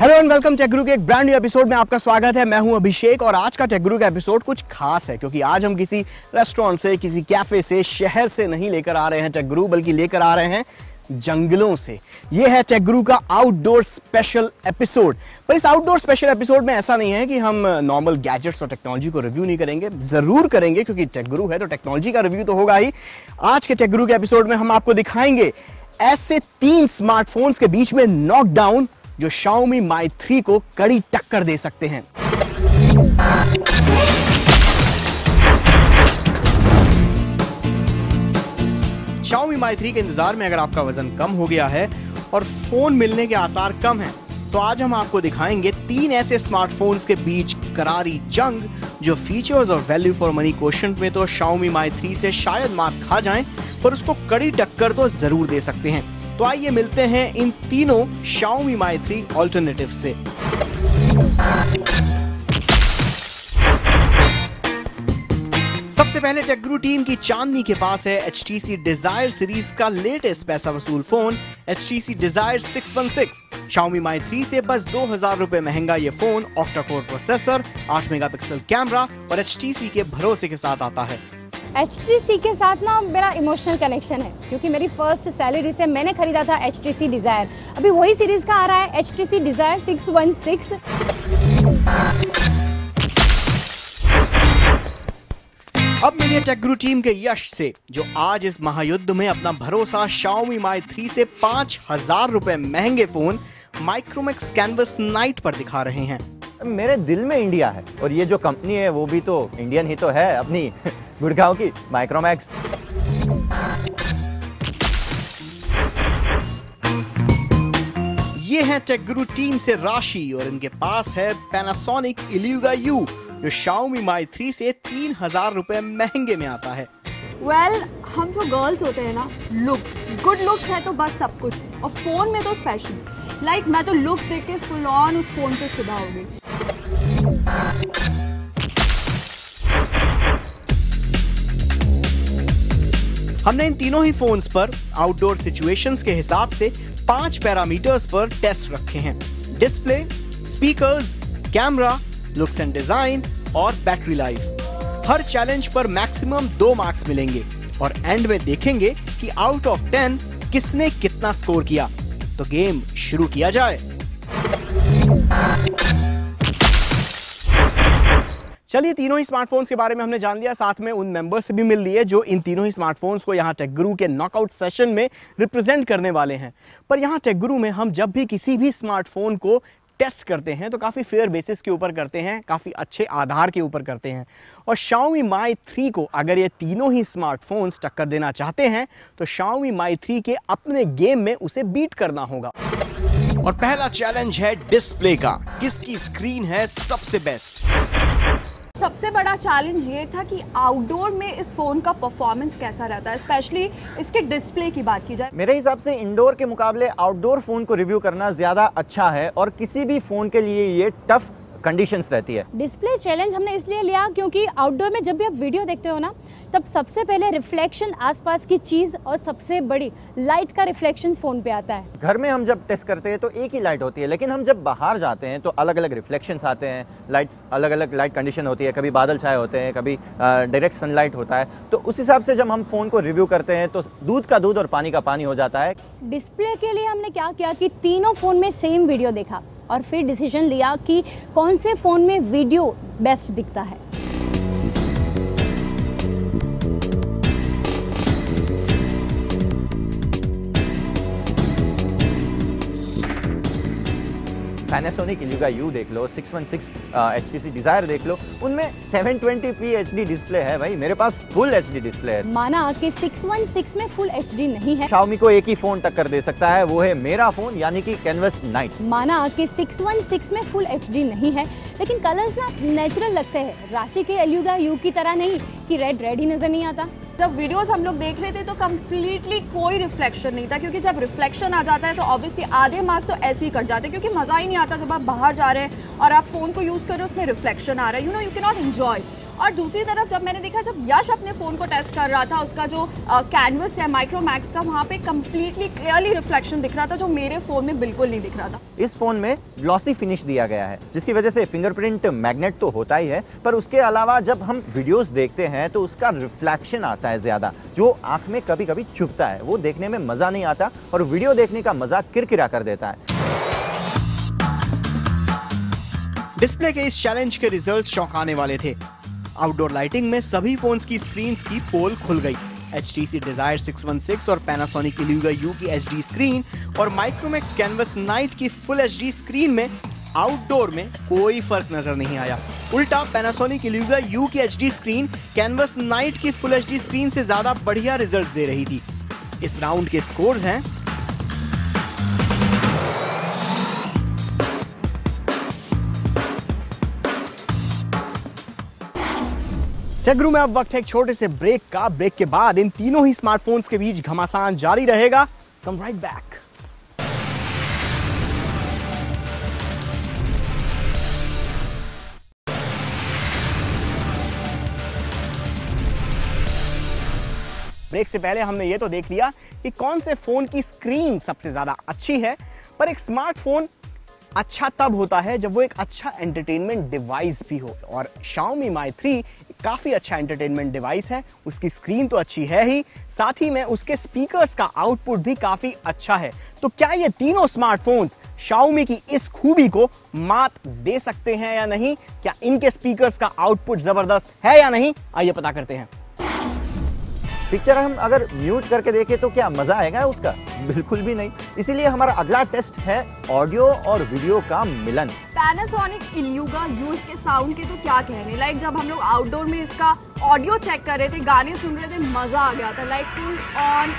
Hello and welcome take गुरु के एक brand new episode में आपका स्वागत है। मैं हूं अभिषेक और आज का टेक गुरु का एपिसोड कुछ खास है क्योंकि आज हम किसी रेस्टोरेंट से, किसी कैफे से, शहर से नहीं लेकर आ रहे हैं टेक गुरु, बल्कि लेकर आ रहे हैं जंगलों से। यह है टेक गुरु का आउटडोर स्पेशल एपिसोड। पर इस आउटडोर स्पेशल एपिसोड में ऐसा नहीं है कि हम नॉर्मल गैजेट्स और टेक्नोलॉजी को रिव्यू नहीं करेंगे, जरूर करेंगे क्योंकि टेक गुरु है तो टेक्नोलॉजी का रिव्यू तो होगा ही। आज के टेक गुरु के एपिसोड में हम आपको दिखाएंगे ऐसे 3 स्मार्टफोन्स के बीच में नॉकडाउन जो Xiaomi Mi 3 को कड़ी टक्कर दे सकते हैं। Xiaomi Mi 3 के इंतजार में अगर आपका वजन कम हो गया है और फोन मिलने के आसार कम हैं, तो आज हम आपको दिखाएंगे 3 ऐसे स्मार्टफोन्स के बीच करारी जंग जो फीचर्स और वैल्यू फॉर मनी क्वोशंट में तो Xiaomi Mi 3 से शायद मात खा जाएं, पर उसको कड़ी टक्कर तो जरूर दे सकते हैं। तो आइए मिलते हैं इन तीनों Xiaomi Mi 3 ऑल्टरनेटिव से। सबसे पहले टेक गुरु टीम की चांदनी के पास है HTC Desire सीरीज का लेटेस्ट पैसा वसूल phone HTC Desire 616। Xiaomi Mi 3 से बस 2000 रुपए महंगा ये phone octa core processor, 8 megapixel camera और HTC के भरोसे के साथ आता है। HTC के साथ ना मेरा इमोशनल कनेक्शन है क्योंकि मेरी फर्स्ट सैलरी से मैंने खरीदा था HTC Desire। अभी वही सीरीज का आ रहा है HTC Desire 616। अब मिलिए टेक गुरु टीम के यश से जो आज इस महायुद्ध में अपना भरोसा Xiaomi Mi 3 से 5000 रुपए महंगे फोन माइक्रोमैक्स कैनवस नाइट पर दिखा रहे हैं। मेरे दिल में इंडिया है और ये जो कंपनी है वो भी तो इंडियन ही तो है, अपनी गुड़गांव की माइक्रोमैक्स। ये है टेक गुरु टीम से राशि और इनके पास है Panasonic Eluga U जो Xiaomi Mi 3 से 3000 रुपए महंगे में आता है। हम जो गर्ल्स होते हैं ना, लुक्स, गुड लुक्स है तो बस सब कुछ, और फोन में तो स्पेशल। मैं तो लुक्स देख के फुल ऑन उस फोन पे फिदा हो गई। हमने इन तीनों ही फोन्स पर आउटडोर सिचुएशंस के हिसाब से 5 पैरामीटर्स पर टेस्ट रखे हैं: display, speakers, camera, looks and design और बैटरी लाइफ। हर चैलेंज पर मैक्सिमम 2 मार्क्स मिलेंगे और एंड में देखेंगे कि आउट ऑफ 10 किसने कितना स्कोर किया। तो गेम शुरू किया जाए। चलिए, तीनों ही स्मार्टफोन्स के बारे में हमने जान लिया, साथ में उन मेंबर्स से भी मिल लिए जो इन तीनों ही स्मार्टफोन्स को यहाँ टेक गुरु के नॉकआउट सेशन में रिप्रेजेंट करने वाले हैं। पर यहाँ टेक गुरु में हम जब भी किसी भी स्मार्टफोन को टेस्ट करते हैं तो काफ़ी फेयर बेसिस के ऊपर करते हैं, काफ़ी अच्छे आधार के ऊपर करते हैं। और Xiaomi Mi 3 को अगर ये तीनों ही स्मार्टफोन्स टक्कर देना चाहते हैं तो Xiaomi Mi 3 के अपने गेम में उसे बीट करना होगा। और पहला चैलेंज है डिस्प्ले का, किसकी स्क्रीन है सबसे बेस्ट। सबसे बड़ा चैलेंज ये था कि आउटडोर में इस फोन का परफॉर्मेंस कैसा रहता है, स्पेशली इसके डिस्प्ले की बात की जाए। मेरे हिसाब से इंडोर के मुकाबले आउटडोर फोन को रिव्यू करना ज्यादा अच्छा है और किसी भी फोन के लिए ये टफ कंडीशंस रहती है। डिस्प्ले चैलेंज हमने इसलिए लिया क्योंकि आउटडोर में जब भी आप वीडियो देखते हो ना, तब सबसे पहले रिफ्लेक्शन आसपास की चीज और सबसे बड़ी लाइट का रिफ्लेक्शन फोन पे आता है। घर में हम जब टेस्ट करते हैं तो एक ही लाइट होती है, लेकिन हम जब बाहर जाते हैं तो अलग अलग रिफ्लेक्शंस आते हैं, लाइट्स अलग अलग लाइट कंडीशन होती है, कभी बादल छाए होते हैं, कभी डायरेक्ट सनलाइट होता है। तो उस हिसाब से जब हम फोन को रिव्यू करते हैं तो दूध का दूध और पानी का पानी हो जाता है। डिस्प्ले के लिए हमने क्या किया कि तीनों फोन में सेम वीडियो देखा और फिर डिसीजन लिया कि कौन से फोन में वीडियो बेस्ट दिखता है। Panasonic Eluga U देख लो, 616 HTC Desire देख लो, उनमें 720p HD डिस्प्ले है। भाई मेरे पास फुल HD डिस्प्ले है। माना कि 616 में फुल HD नहीं है। Xiaomi को एक ही फोन टक्कर दे सकता है, वो है मेरा फोन यानी कि कैनवस नाइट। माना कि 616 में फुल HD नहीं है, लेकिन कलर्स ना नेचुरल लगते हैं, राशि के Eluga U की तरह नहीं कि रेड ही नजर नहीं आता। जब वीडियोस हम लोग देख रहे थे तो कम्प्लीटली कोई रिफ्लेक्शन नहीं था, क्योंकि जब रिफ्लेक्शन आ जाता है तो ऑब्वियसली आधे मार्क्स तो ऐसे ही कट जाते हैं, क्योंकि मज़ा ही नहीं आता जब आप बाहर जा रहे हैं और आप फ़ोन को यूज़ कर रहे हो, उसमें रिफ्लेक्शन आ रहा है, यू कैन नॉट एंजॉय। और दूसरी तरफ जब मैंने देखा, जब यश अपने फ़ोन को टेस्ट कर रहा था, उसका जो कैनवस है माइक्रोमैक्स का, वहाँ पे कम्प्लीटली क्लियरली रिफ्लेक्शन दिख रहा था, जो मेरे फ़ोन में बिल्कुल नहीं दिख रहा था। इस फ़ोन में ग्लॉसी फिनिश दिया गया है, जिसकी वजह से फिंगरप्रिंट मैग्नेट तो होता ही है, पर उसके अलावा जब हम वीडियोस देखते हैं तो उसका रिफ्लेक्शन आता है ज़्यादा, जो आँख में कभी कभी चुभता है। वो देखने में मज़ा नहीं आता और वीडियो देखने का मज़ा किरकिरा कर देता है। डिस्प्ले के इस चैलेंज के रिजल्ट्स चौंकाने वाले थे। आउटडोर लाइटिंग में सभी फोन्स की स्क्रीन्स की पोल खुल गई। HTC Desire 616 और Panasonic Iluga U की HD स्क्रीन और Micromax Canvas Night की फुल HD स्क्रीन में आउटडोर में कोई फर्क नजर नहीं आया। उल्टा Panasonic Iluga U की HD स्क्रीन Canvas Night की फुल HD स्क्रीन से ज्यादा बढ़िया रिजल्ट्स दे रही थी। इस राउंड के स्कोर्स हैं टेकगुरु में अब वक्त है एक छोटे से ब्रेक का। ब्रेक के बाद इन तीनों ही स्मार्टफोन्स के बीच घमासान जारी रहेगा। कम राइट बैक। ब्रेक से पहले हमने ये तो देख लिया कि कौन से फोन की स्क्रीन सबसे ज्यादा अच्छी है, पर एक स्मार्टफोन अच्छा तब होता है जब वो एक अच्छा एंटरटेनमेंट डिवाइस भी हो, और Xiaomi Mi 3 काफ़ी अच्छा एंटरटेनमेंट डिवाइस है। उसकी स्क्रीन तो अच्छी है ही, साथ ही में उसके स्पीकर्स का आउटपुट भी काफ़ी अच्छा है। तो क्या ये तीनों स्मार्टफोन्स Xiaomi की इस खूबी को मात दे सकते हैं या नहीं? क्या इनके स्पीकर्स का आउटपुट ज़बरदस्त है या नहीं? आइए पता करते हैं। पिक्चर हम अगर म्यूट करके देखें तो क्या मजा आएगा उसका? बिल्कुल भी नहीं। इसीलिए हमारा अगला टेस्ट है ऑडियो और वीडियो का मिलन। Panasonic Iluga U के साउंड के तो क्या कहने, लाइक जब हम लोग आउटडोर में इसका ऑडियो चेक कर रहे थे, गाने सुन रहे थे, मजा आ गया था। Like full on.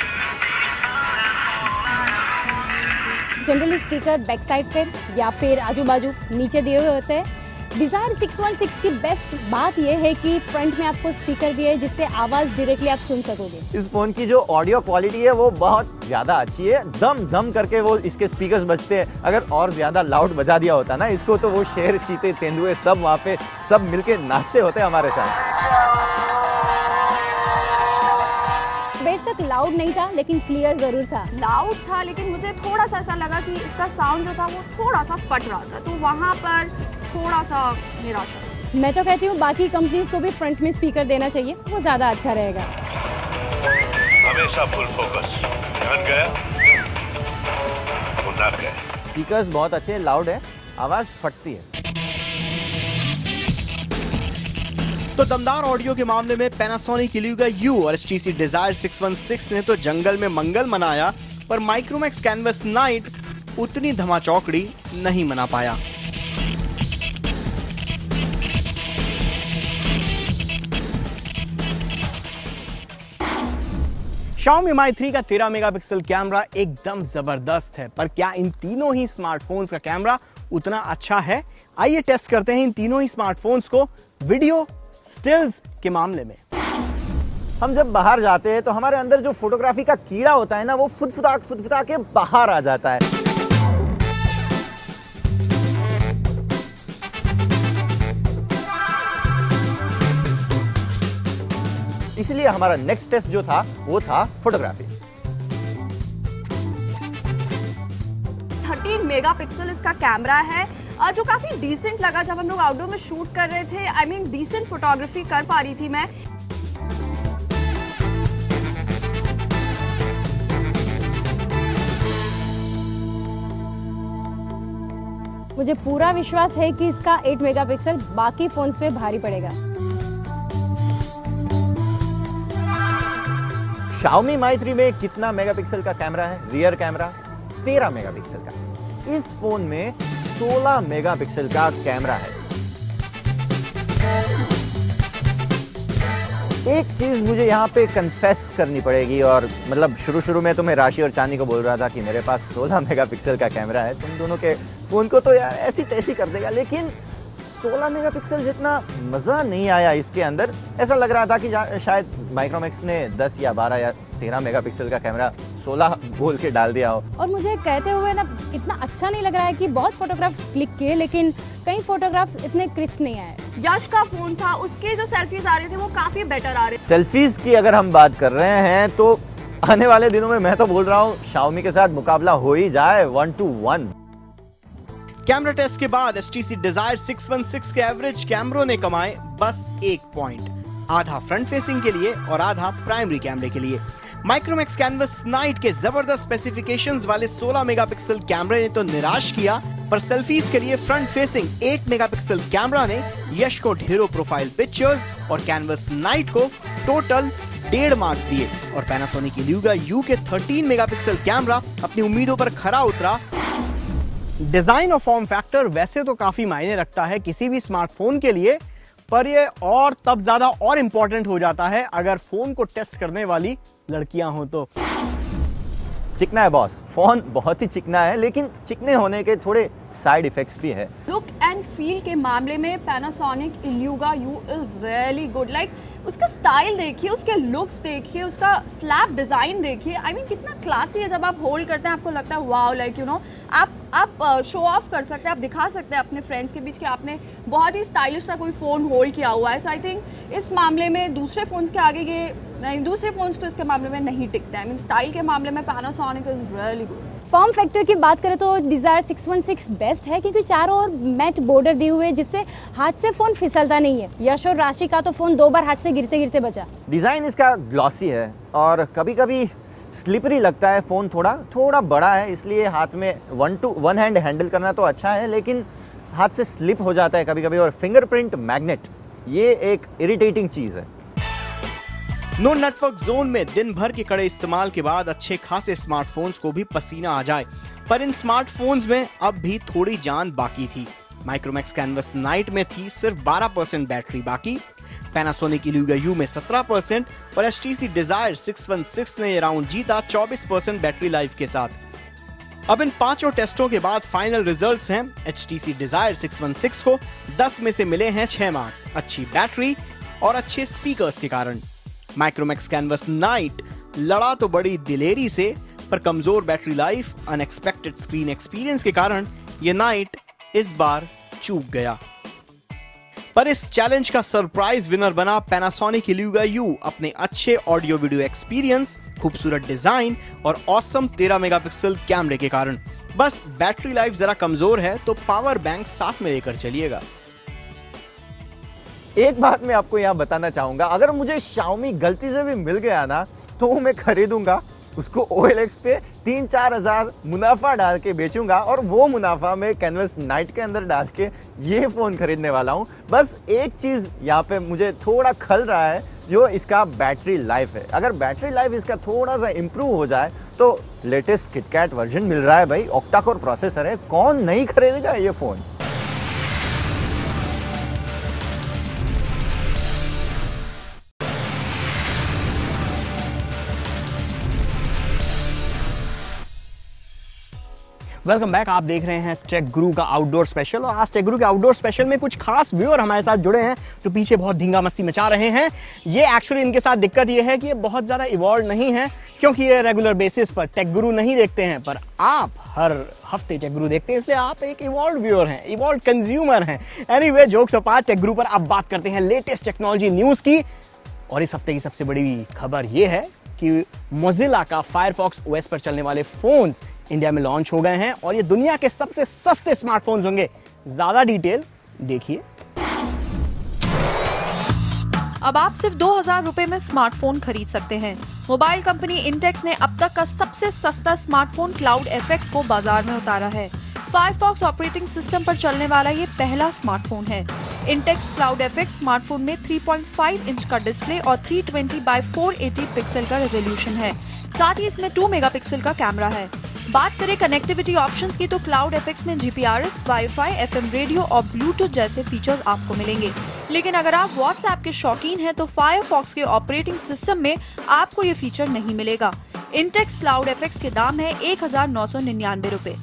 Generally speaker back side पे या फिर आजू बाजू नीचे दिए हुए होते हैं। Desire 616 की बेस्ट बात यह है कि फ्रंट में आपको स्पीकर दिए है, जिससे आवाज़ डायरेक्टली आप सुन सकोगे। इस फोन की जो ऑडियो क्वालिटी है वो बहुत ज़्यादा अच्छी है। दम दम करके वो इसके स्पीकर्स बजते हैं। अगर और ज़्यादा लाउड बजा दिया होता ना इसको, तो वो शेर, चीते, तेंदुए सब वहाँ पे सब मिलके नाचते होते हमारे साथ। बेशक लाउड नहीं था, लेकिन क्लियर जरूर था। लाउड था, लेकिन मुझे थोड़ा सा ऐसा लगा कि इसका साउंड जो था वो थोड़ा सा फट रहा था, तो वहाँ पर थोड़ा सा निराशा। मैं तो कहती हूँ बाकी कंपनीज को भी फ्रंट में स्पीकर देना चाहिए, वो ज़्यादा अच्छा रहेगा। हमेशा फुल फोकस, ध्यान गया वो ना गया। स्पीकर्स बहुत अच्छे, लाउड है, आवाज़ फटती है। तो दमदार ऑडियो के मामले में Panasonic Iluga U और HTC Desire 616 ने तो जंगल में मंगल मनाया, पर Micromax Canvas Night उतनी धमाचौकड़ी नहीं मना पाया। Xiaomi Mi 3 का 13 मेगापिक्सल कैमरा एकदम जबरदस्त है, पर क्या इन तीनों ही स्मार्टफोन्स का कैमरा उतना अच्छा है? आइए टेस्ट करते हैं इन तीनों ही स्मार्टफोन्स को वीडियो स्टिल्स के मामले में। हम जब बाहर जाते हैं तो हमारे अंदर जो फोटोग्राफी का कीड़ा होता है ना, वो फुदफुदा के बाहर आ जाता है। इसलिए हमारा नेक्स्ट टेस्ट जो था वो था फोटोग्राफी। 13 मेगापिक्सल इसका कैमरा है, जो काफी डिसेंट लगा जब हम लोग आउटडोर में शूट कर रहे थे। आई मीन डिसेंट फोटोग्राफी कर पा रही थी मैं। मुझे पूरा विश्वास है कि इसका 8 मेगापिक्सल बाकी फोन्स पे भारी पड़ेगा। Xiaomi Mi 3 में कितना मेगापिक्सल का कैमरा है? रियर कैमरा 13 मेगापिक्सल का। इस फोन में 16 मेगापिक्सल का कैमरा है। एक चीज मुझे यहाँ पे कन्फेस करनी पड़ेगी, और मतलब शुरू में तो मैं राशि और चांदी को बोल रहा था कि मेरे पास 16 मेगापिक्सल का कैमरा है, तुम दोनों के फोन को तो यार ऐसी तैसी कर देगा, लेकिन 16 मेगापिक्सल जितना मज़ा नहीं आया इसके अंदर। ऐसा लग रहा था कि शायद माइक्रोमैक्स ने 10 या 12 या 13 मेगापिक्सल का कैमरा 16 बोल के डाल दिया हो। और मुझे कहते हुए ना इतना अच्छा नहीं लग रहा है कि बहुत फोटोग्राफ्स क्लिक किए लेकिन कई फोटोग्राफ इतने क्रिस्प नहीं आए। यश का फोन था, उसके जो सेल्फीज आ रहे थे वो काफी बेटर आ रहे थे। सेल्फीज की अगर हम बात कर रहे हैं तो आने वाले दिनों में मैं तो बोल रहा हूँ Xiaomi के साथ मुकाबला हो ही जाए 1 to 1। कैमरा टेस्ट के बाद HTC Desire 616 के एवरेज कैमरों ने कमाए बस 1 पॉइंट, आधा फ्रंट फेसिंग के लिए और आधा प्राइमरी कैमरे के लिए। माइक्रोमैक्स कैनवस नाइट के जबरदस्त स्पेसिफिकेशंस वाले 16 मेगापिक्सल कैमरे ने तो निराश किया, पर सेल्फीज के लिए फ्रंट फेसिंग 8 मेगापिक्सल कैमरा ने यश को ढेरों प्रोफाइल पिक्चर्स और कैनवस नाइट को टोटल 1.5 मार्क्स दिए। और पैनासोनिक इल्यूगा U के 13 मेगापिक्सल कैमरा अपनी उम्मीदों पर खरा उतरा। डिजाइन और फॉर्म फैक्टर वैसे तो काफी मायने रखता है किसी भी स्मार्टफोन के लिए, पर ये और तब ज्यादा और इंपॉर्टेंट हो जाता है अगर फोन को टेस्ट करने वाली लड़कियां हो तो। चिकना है बॉस, फोन बहुत ही चिकना है, लेकिन चिकने होने के थोड़े साइड इफेक्ट्स भी है। लुक एंड फील के मामले में Panasonic Eluga U is really good. Like उसका स्टाइल देखिए, उसके लुक्स देखिए, उसका स्लैब डिजाइन देखिए। आई मीन कितना क्लासी है। जब आप होल्ड करते हैं आपको लगता है वाओ, लाइक यू नो आप शो ऑफ कर सकते हैं, आप दिखा सकते हैं अपने फ्रेंड्स के बीच कि आपने बहुत ही स्टाइलिश सा कोई फ़ोन होल्ड किया हुआ है। सो आई थिंक इस मामले में दूसरे फ़ोन्स के आगे ये नहीं, दूसरे फ़ोन्स तो इसके मामले में नहीं टिकते हैं। आई मीन स्टाइल के मामले में Panasonic is really good. Form factor की बात करें तो Desire 616 बेस्ट है क्योंकि चारों ओर मैट बॉर्डर दिए हुए जिससे हाथ से फोन फिसलता नहीं है। यश और राशि का तो फोन 2 बार हाथ से गिरते गिरते बचा। डिजाइन इसका ग्लॉसी है और कभी कभी स्लिपरी लगता है। फोन थोड़ा बड़ा है, इसलिए हाथ में वन हैंड हैंडल करना तो अच्छा है, लेकिन हाथ से स्लिप हो जाता है कभी कभी। और फिंगरप्रिंट मैग्नेट ये एक इरिटेटिंग चीज है। नो नेटवर्क जोन में दिन भर के कड़े इस्तेमाल के बाद अच्छे खासे स्मार्टफोन्स को भी पसीना आ जाए, पर इन स्मार्टफोन्स में अब भी थोड़ी जान बाकी थी। माइक्रोमैक्स कैनवस नाइट में थी सिर्फ 12% बैटरी बाकी, पैनासोनिक इल्यूगा U में 17% और HTC Desire 616 ने ये राउंड जीता 24% बैटरी लाइफ के साथ। अब इन पांचों टेस्टों के बाद फाइनल रिजल्ट्स हैं। HTC Desire 616 को 10 में से मिले हैं 6 मार्क्स, अच्छी बैटरी और अच्छे स्पीकर्स के कारण। माइक्रोमैक्स कैनवस नाइट लड़ा तो बड़ी दिलेरी से, पर कमजोर battery life, unexpected screen experience के कारण ये नाइट इस बार चूक गया। पर इस चैलेंज का सरप्राइज विनर बना पैनासोनिक इल्यूगा U अपने अच्छे ऑडियो वीडियो एक्सपीरियंस, खूबसूरत डिजाइन और ऑसम 13 मेगापिक्सल कैमरे के कारण। बस बैटरी लाइफ जरा कमजोर है तो पावर बैंक साथ में लेकर चलिएगा। एक बात मैं आपको यहाँ बताना चाहूंगा, अगर मुझे Xiaomi गलती से भी मिल गया ना तो मैं खरीदूंगा, उसको OLX पे 3-4 हज़ार मुनाफा डाल के बेचूंगा और वो मुनाफा मैं कैनवस नाइट के अंदर डाल के ये फ़ोन खरीदने वाला हूँ। बस एक चीज़ यहाँ पे मुझे थोड़ा खल रहा है, जो इसका बैटरी लाइफ है। अगर बैटरी लाइफ इसका थोड़ा सा इम्प्रूव हो जाए तो लेटेस्ट किटकैट वर्जन मिल रहा है भाई, ऑक्टा कोर प्रोसेसर है, कौन नहीं खरीदेगा ये फ़ोन। वेलकम बैक, आप देख रहे हैं टेक गुरु का आउटडोर स्पेशल। और आज टेक गुरु के आउटडोर स्पेशल में कुछ खास व्यूअर हमारे साथ जुड़े हैं जो पीछे बहुत धींगा मस्ती मचा रहे हैं। ये एक्चुअली इनके साथ दिक्कत ये है कि ये बहुत ज़्यादा इवॉल्व नहीं है, क्योंकि ये रेगुलर बेसिस पर टेक गुरु नहीं देखते हैं, पर आप हर हफ्ते टेक गुरु देखते हैं, इसलिए आप एक इवॉल्व व्यूअर हैं, इवॉल्व कंज्यूमर हैं। एनीवे, जोक्स अपार्ट, टेक गुरु पर अब बात करते हैं लेटेस्ट टेक्नोलॉजी न्यूज़ की। और इस हफ्ते की सबसे बड़ी खबर ये है कि मोजिला का फायरफॉक्स OS पर चलने वाले फोन्स इंडिया में लॉन्च हो गए हैं और ये दुनिया के सबसे सस्ते स्मार्टफोन्स होंगे। ज्यादा डिटेल देखिए। अब आप सिर्फ 2000 रुपए में स्मार्टफोन खरीद सकते हैं। मोबाइल कंपनी इंटेक्स ने अब तक का सबसे सस्ता स्मार्टफोन क्लाउड FX को बाजार में उतारा है। फायरफॉक्स ऑपरेटिंग सिस्टम पर चलने वाला ये पहला स्मार्टफोन है। इंटेक्स क्लाउड FX स्मार्टफोन में 3.5 इंच का डिस्प्ले और 320x480 पिक्सल का रेजोल्यूशन है। साथ ही इसमें 2 मेगापिक्सल का कैमरा है। बात करें कनेक्टिविटी ऑप्शंस की तो क्लाउड FX में GPRS, वाईफाई, FM रेडियो और ब्लूटूथ जैसे फीचर्स आपको मिलेंगे। लेकिन अगर आप व्हाट्सएप के शौकीन हैं तो फायरफॉक्स के ऑपरेटिंग सिस्टम में आपको ये फीचर नहीं मिलेगा। इंटेक्स क्लाउड FX के दाम है 1999 रुपए।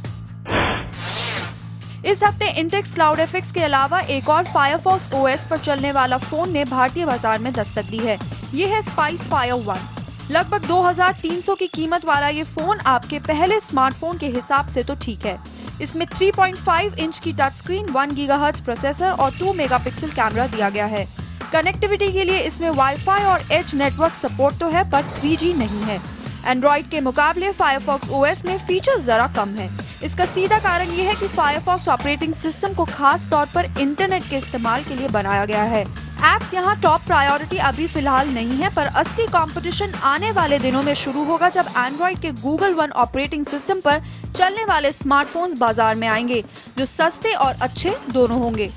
इस हफ्ते इंटेक्स क्लाउड FX के अलावा एक और फायरफॉक्स OS पर चलने वाला फोन ने भारतीय बाजार में दस्तक दी है। ये है स्पाइस फायर 1। लगभग 2300 की कीमत वाला ये फोन आपके पहले स्मार्टफोन के हिसाब से तो ठीक है। इसमें 3.5 इंच की टच स्क्रीन, 1 गीगाहर्ट्ज प्रोसेसर और 2 मेगापिक्सल कैमरा दिया गया है। कनेक्टिविटी के लिए इसमें वाईफाई और एज नेटवर्क सपोर्ट तो है, पर 3G नहीं है। एंड्रॉइड के मुकाबले फायरफॉक्स OS में फीचर्स जरा कम है। इसका सीधा कारण ये है कि फायरफॉक्स ऑपरेटिंग सिस्टम को खास तौर पर इंटरनेट के इस्तेमाल के लिए बनाया गया है। एप्स यहाँ टॉप प्रायोरिटी अभी फिलहाल नहीं है, पर असली कंपटीशन आने वाले दिनों में शुरू होगा जब एंड्रॉइड के Google One ऑपरेटिंग सिस्टम पर चलने वाले स्मार्टफोन्स बाजार में आएंगे, जो सस्ते और अच्छे दोनों होंगे।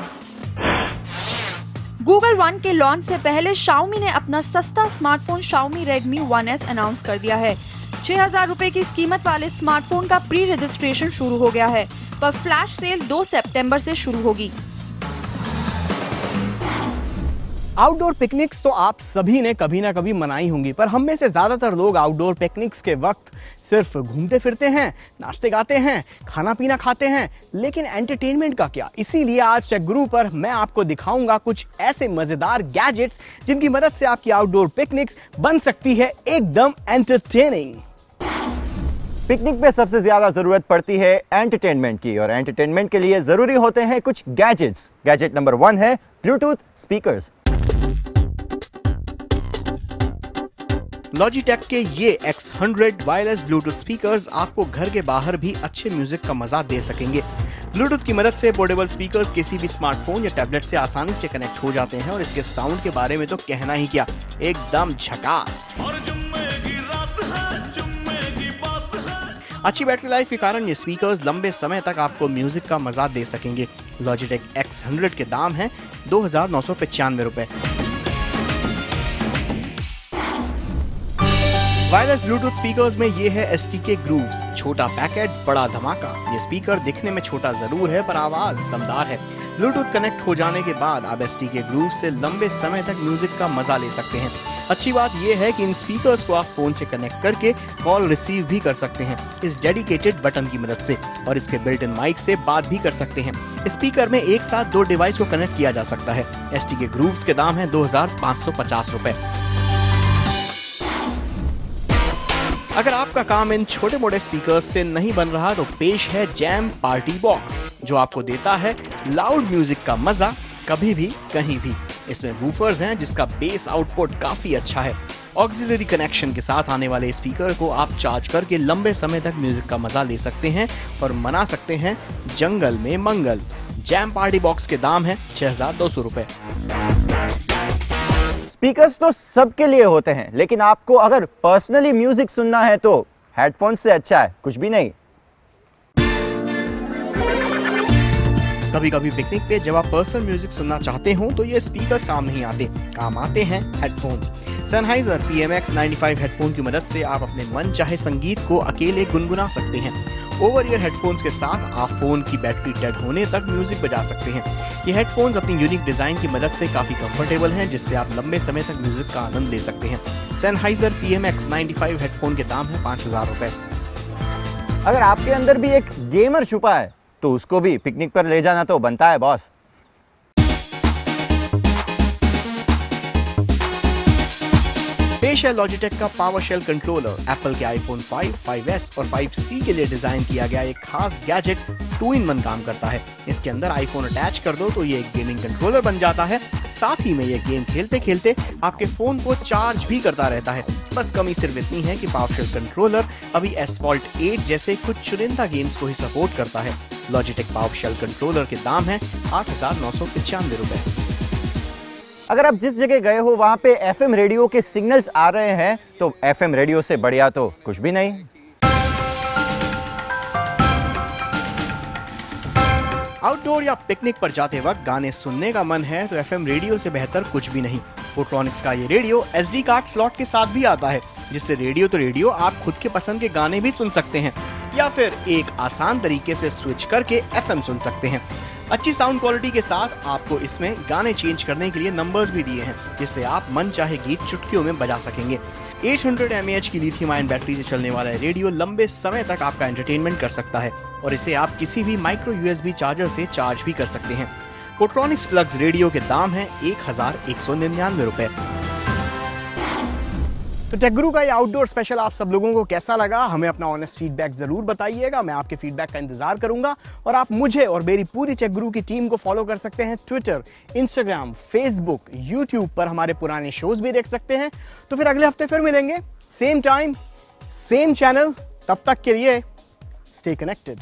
Google One के लॉन्च से पहले Xiaomi ने अपना सस्ता smartphone Xiaomi Redmi 1S announce कर दिया है। 6000 रुपए की इस कीमत वाले स्मार्टफोन का प्री रजिस्ट्रेशन शुरू हो गया है, पर फ्लैश सेल 2 सितंबर से शुरू होगी। आउटडोर पिकनिक्स तो आप सभी ने कभी ना कभी मनाई होंगी, पर हम में से ज्यादातर लोग आउटडोर पिकनिक्स के वक्त सिर्फ घूमते फिरते हैं, नाचते गाते हैं, खाना पीना खाते हैं, लेकिन एंटरटेनमेंट का क्या? इसीलिए आज टेक गुरु पर मैं आपको दिखाऊंगा कुछ ऐसे मजेदार गैजेट्स जिनकी मदद से आपकी आउटडोर पिकनिक्स बन सकती है एकदम एंटरटेनिंग। पिकनिक पे सबसे ज्यादा जरूरत पड़ती है एंटरटेनमेंट की, और एंटरटेनमेंट के लिए जरूरी होते हैं कुछ गैजेट्स। गैजेट नंबर 1 है ब्लूटूथ स्पीकर्स। Logitech के ये X100 वायरलेस ब्लूटूथ स्पीकर्स आपको घर के बाहर भी अच्छे म्यूजिक का मजा दे सकेंगे। ब्लूटूथ की मदद से पोर्टेबल स्पीकर्स किसी भी स्मार्टफोन या टैबलेट से आसानी से कनेक्ट हो जाते हैं, और इसके साउंड के बारे में तो कहना ही क्या, एकदम झकास। अच्छी बैटरी लाइफ के कारण ये स्पीकर्स लंबे समय तक आपको म्यूजिक का मजा दे सकेंगे। Logitech X100 के दाम है 2995 रुपए। वायरलेस ब्लूटूथ स्पीकर्स में ये है STK ग्रूव्स, छोटा पैकेट बड़ा धमाका। ये स्पीकर दिखने में छोटा जरूर है, पर आवाज दमदार है। ब्लूटूथ कनेक्ट हो जाने के बाद आप STK ग्रूव्स से लंबे समय तक म्यूजिक का मजा ले सकते हैं। अच्छी बात यह है कि इन स्पीकर्स को आप फोन से कनेक्ट करके कॉल रिसीव भी कर सकते हैं इस डेडिकेटेड बटन की मदद से, और इसके बिल्ट इन माइक से बात भी कर सकते हैं। स्पीकर में एक साथ 2 डिवाइस को कनेक्ट किया जा सकता है। STK ग्रूव्स के दाम है 2550 रुपए। अगर आपका काम इन छोटे मोटे स्पीकर्स से नहीं बन रहा तो पेश है जैम पार्टी बॉक्स, जो आपको देता है लाउड म्यूजिक का मजा कभी भी कहीं भी। इसमें वूफर्स हैं जिसका बेस आउटपुट काफी अच्छा है। ऑक्सिलरी कनेक्शन के साथ आने वाले स्पीकर को आप चार्ज करके लंबे समय तक म्यूजिक का मजा ले सकते हैं और मना सकते हैं जंगल में मंगल। जैम पार्टी बॉक्स के दाम है 6200 रुपए। स्पीकर्स तो सबके लिए होते हैं, लेकिन आपको अगर पर्सनली म्यूजिक सुनना है तो हेडफोन से अच्छा है कुछ भी नहीं। कभी कभी पिकनिक पे जब आप पर्सनल म्यूजिक सुनना चाहते हो तो ये स्पीकर्स काम नहीं आते, काम आते हैं हेडफोन्स। Sennheiser PMX95 हेडफोन की मदद से आप अपने मन चाहे संगीत को अकेले गुनगुना सकते हैं। ओवर ईयर हेडफोन्स के साथ आप फोन की बैटरी डेड होने तक म्यूजिक बजा सकते हैं। ये हेडफोन्स अपनी यूनिक डिजाइन की मदद से काफी कंफर्टेबल हैं, जिससे आप लंबे समय तक म्यूजिक का आनंद ले सकते हैं। Sennheiser PMX95 हेडफोन के दाम है 5000 रुपए। अगर आपके अंदर भी एक गेमर छुपा है तो उसको भी पिकनिक पर ले जाना तो बनता है बॉस। पेश है Logitech का PowerShell कंट्रोलर। एप्पल के iPhone 5, 5S और 5C के लिए डिजाइन किया गया एक खास गैजेट 2-in-1 काम करता है। इसके अंदर iPhone अटैच कर दो तो ये एक गेमिंग कंट्रोलर बन जाता है। साथ ही में ये गेम खेलते खेलते आपके फोन को चार्ज भी करता रहता है। बस कमी सिर्फ इतनी है कि PowerShell कंट्रोलर अभी Asphalt 8 जैसे कुछ चुनिंदा गेम्स को ही सपोर्ट करता है। Logitech PowerShell कंट्रोलर के दाम है 8995 रुपए। अगर आप जिस जगह गए हो वहां पे FM रेडियो के सिग्नल्स आ रहे हैं तो FM रेडियो से बढ़िया तो कुछ भी नहीं। आउटडोर या पिकनिक पर जाते वक्त गाने सुनने का मन है तो FM रेडियो से बेहतर कुछ भी नहीं। पोट्रॉनिक्स का ये रेडियो SD कार्ड स्लॉट के साथ भी आता है, जिससे रेडियो तो रेडियो आप खुद के पसंद के गाने भी सुन सकते हैं, या फिर एक आसान तरीके से स्विच करके FM सुन सकते हैं। अच्छी साउंड क्वालिटी के साथ आपको इसमें गाने चेंज करने के लिए नंबर्स भी दिए हैं, जिससे आप मन चाहे गीत चुटकियों में बजा सकेंगे। 800 mAh की लिथियम आयन बैटरी से चलने वाला रेडियो लंबे समय तक आपका एंटरटेनमेंट कर सकता है, और इसे आप किसी भी माइक्रो USB चार्जर से चार्ज भी कर सकते हैं। पोट्रॉनिक्स प्लग्स रेडियो के दाम है 1199 रुपए। तो टेक गुरु का ये आउटडोर स्पेशल आप सब लोगों को कैसा लगा, हमें अपना ऑनेस्ट फीडबैक जरूर बताइएगा। मैं आपके फीडबैक का इंतजार करूंगा और आप मुझे और मेरी पूरी टेक गुरु की टीम को फॉलो कर सकते हैं ट्विटर, इंस्टाग्राम, फेसबुक, यूट्यूब पर हमारे पुराने शोज भी देख सकते हैं। तो फिर अगले हफ्ते फिर मिलेंगे, सेम टाइम सेम चैनल। तब तक के लिए स्टे कनेक्टेड।